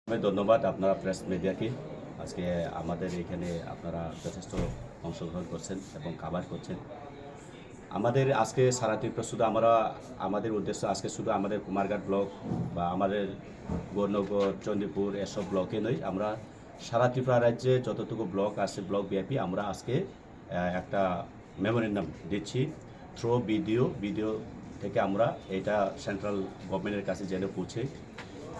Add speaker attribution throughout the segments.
Speaker 1: ধন্যবাদ আপনারা প্রেস মিডিয়াকে আজকে আমাদের এখানে আপনারা যথেষ্ট অংশগ্রহণ করছেন এবং কাভার করছেন। আমাদের আজকে সারা ত্রিপুরা শুধু আমাদের উদ্দেশ্য আজকে শুধু আমাদের কুমারঘাট ব্লক বা আমাদের গৌরনগর চণ্ডীপুর এসব ব্লকে নয়, আমরা সারা ত্রিপুরা রাজ্যে যতটুকু ব্লক আছে ব্লক ব্যাপী আমরা আজকে একটা মেমোরেন্ডাম দিচ্ছি থ্রু ভিডিও থেকে আমরা এটা সেন্ট্রাল গভর্নমেন্টের কাছে যেন পৌঁছে।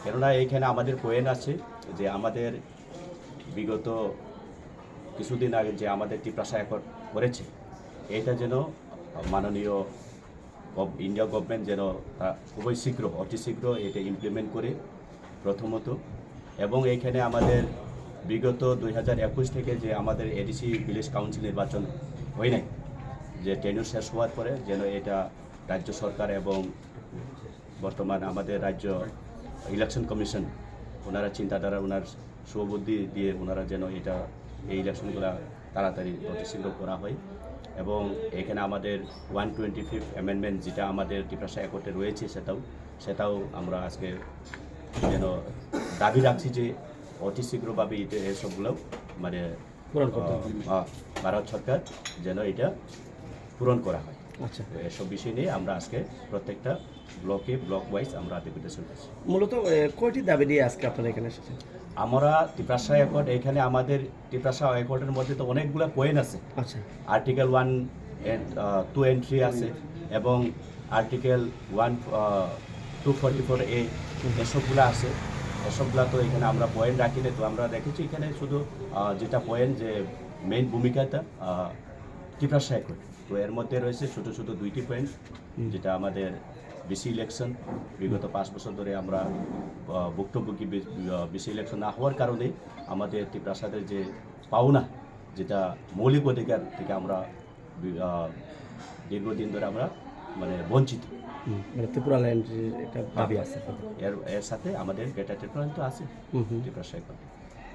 Speaker 1: কেননা এইখানে আমাদের পয়েন্ট আছে যে আমাদের বিগত কিছুদিন আগে যে আমাদের ত্রিপ্রাসা অ্যাকর্ড করেছে এটা যেন মাননীয় ইন্ডিয়া গভর্নমেন্ট যেন খুবই শীঘ্র অতি শীঘ্র এটা ইমপ্লিমেন্ট করে প্রথমত, এবং এইখানে আমাদের বিগত 2021 থেকে যে আমাদের এডিসি ভিলেজ কাউন্সিল নির্বাচন হয় নাই, যে টেনিউর শেষ হওয়ার পরে যেন এটা রাজ্য সরকার এবং বর্তমান আমাদের রাজ্য ইলেকশন কমিশন ওনারা চিন্তাধারা ওনার সুবুদ্ধি দিয়ে ওনারা যেন এই ইলেকশনগুলো তাড়াতাড়ি অতি শীঘ্র করা হয়। এবং এখানে আমাদের 125 অ্যামেন্ডমেন্ট যেটা আমাদের ত্রিপ্রাসা অ্যাকর্ডে রয়েছে সেটাও আমরা আজকে যেন দাবি রাখছি যে অতি শীঘ্রভাবে এসবগুলো মানে ভারত সরকার যেন এটা পূরণ করা হয়।
Speaker 2: আচ্ছা,
Speaker 1: এসব বিষয় নিয়ে আমরা আজকে প্রত্যেকটা ব্লক ওয়াইজ আমরা ডেপুটেশন করছি।
Speaker 2: মূলত কয়টি দাবি নিয়ে আজকে আপনারা এখানে এসেছেন?
Speaker 1: আমরা ত্রিপ্রাসা অ্যাকর্ড এখানে আমাদের ত্রিপ্রাসা অ্যাকর্ডের মধ্যে তো অনেকগুলো পয়েন্ট আছে।
Speaker 2: আচ্ছা,
Speaker 1: আর্টিকেল 1 and 2 and 3 আছে এবং আর্টিকেল 244A এসবগুলো আছে। এসবগুলো তো এখানে আমরা পয়েন্ট রাখি তো আমরা দেখেছি এখানে শুধু যেটা পয়েন্ট যে মেইন ভূমিকাটা ত্রিপ্রাসা অ্যাকর্ড, তো এর মধ্যে রয়েছে ছোটো দুইটি পয়েন্ট, যেটা আমাদের বিসি ইলেকশন বিগত 5 বছর ধরে আমরা ভুক্তভোগী বিসি ইলেকশন না হওয়ার কারণে আমাদের ত্রিপ্রাসাদের যে পাওনা যেটা মৌলিক অধিকার থেকে আমরা দীর্ঘদিন ধরে আমরা মানে বঞ্চিত।
Speaker 2: ত্রিপুরা ল্যান্ড একটা দাবি আছে,
Speaker 1: এর সাথে আমাদের গ্রেটার ত্রিপুরা তো আছে ত্রিপ্রাসা অ্যাকর্ড।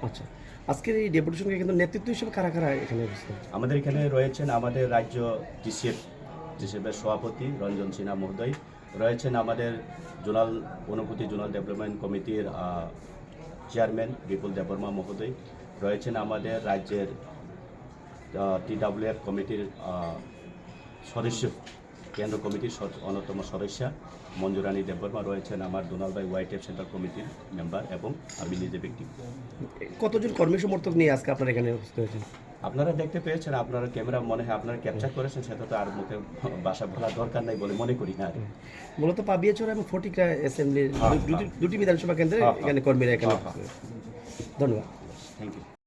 Speaker 2: আচ্ছা, আজকের এই ডেপুটেশনকে কিন্তু নেতৃত্ব হিসেবে কারা কারা এখানে এসেছেন?
Speaker 1: আমাদের এখানে রয়েছেন আমাদের রাজ্য জিসিএফের সভাপতি রঞ্জন সিনহা মহোদয়, রয়েছেন আমাদের অনুভূতি জোনাল ডেভেলপমেন্ট কমিটির চেয়ারম্যান বিপুল দেববর্মা মহোদয়, রয়েছেন আমাদের রাজ্যের TWF কমিটির সদস্য কেন্দ্র কমিটির অন্যতম সদস্যা মঞ্জুরানী দেববর্মা, রয়েছেন আমার দোনালবাই ওয়াইটিএফ সেন্ট্রাল কমিটির মেম্বার এবং আমি নিজে ব্যক্তি।
Speaker 2: কতজন কর্মী সমর্থক নিয়ে আজকে আপনারা এখানে উপস্থিত হয়েছেন?
Speaker 1: আপনারা দেখতে পেয়েছেন, আপনারা ক্যামেরা মনে হয় আপনারা ক্যাপচার করেছেন, সেটা তো আর মুখে বাসা বলার দরকার নাই বলে মনে করি না।
Speaker 2: মূলত পাবিয়াচড়া এবং ফটিকরা অ্যাসেম্বলির দুটি বিধানসভা কেন্দ্রে এখানে কর্মীরা এখানে। ধন্যবাদ,
Speaker 1: থ্যাংক ইউ।